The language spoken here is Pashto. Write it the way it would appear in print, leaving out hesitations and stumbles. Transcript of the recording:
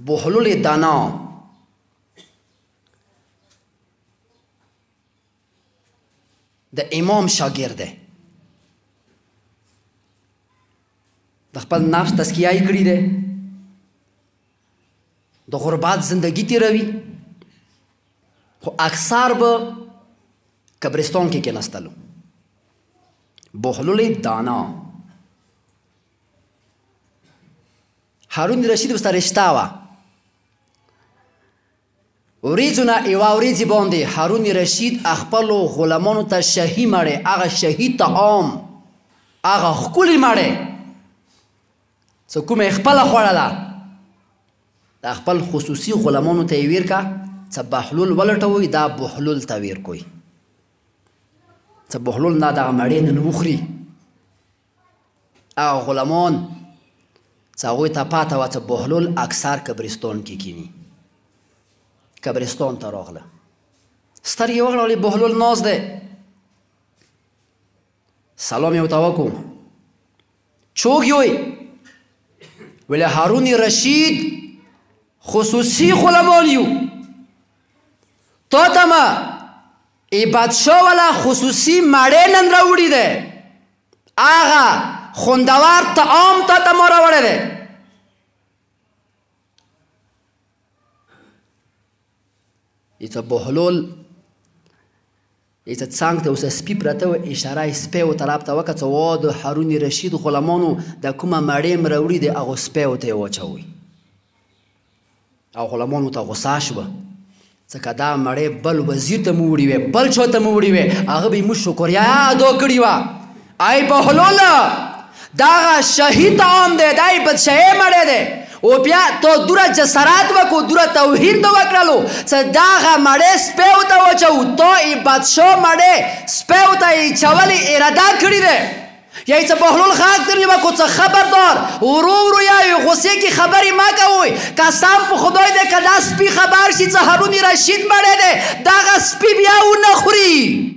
بهلول دانا د امام شاګرد دی، د خپل نفس تزکیه یې کړې دی، د غربت زندگی تیروي، خو اکثر به قبرستان کې کېناستلو. بهلول دانا هارون رشید ورسره رشته وه. وریځو نه یوه وریځې باندې هارون رشید خپلو غلامانو ته شهي مړی، هغه شهي طعام، هغه ښکلې مړی څه کومه یې خپله خوړله، د خپل خصوصي غلامانو ته یې ویر که څه بهلول ولټوئ، دا بهلول ته ویر کوئ، څه بهلول نه دغه مړی نن وخوري. هغه غلامان څه هغوی ته پاته وه څه بهلول اکثر قبرستان کې کینی. قبرستان ته راغله، سترګې یې وغړولې، بهلول ناست دی، سلام یې ورته وکړو. څوک یوئ؟ ویل هارون رشید خصوصي غلامان یو، تا ته مه ای بادشاه والا خصوصي مړی نن راوړي دی، هغه خوندور طعام تا ته ما راوړی دی. یې څه بهلول یې څه څنګ ته اوسه سپي پرته و، اشاره یې سپی و طرف ته وکړه څه وا د هارون رشید غلامانو د کومه مړۍ م راوړي دی، هغو سپی ورته یې واچوئ. او غلامانو ته غوسه شوه، ځکه دا مړۍ بل وزیر ته مو وړي وې، بل چا ته مو وړي وې، هغه به یې موږ شکریا ادا کړې وه. ای بهلوله دغه شهي طعام دی، دا یې بادشاهي مړی دی، او بیا تا دوره جسارت وکړو، دوره توهین ته وکړلو، څه دغه مړی سپیو ته واچوو، تا یې بادشاه مړی سپیو ته یې چولې اراده کړې دی. یا یې څه بهلول غږ ترې وکړو، څه خبردار ورو ورو یا غصې کې خبرې مه کوئ، قسم په خدای دی که دا سپي خبر شي څه هارون رشید مړی دی، دغه سپي بیا ونه خوري.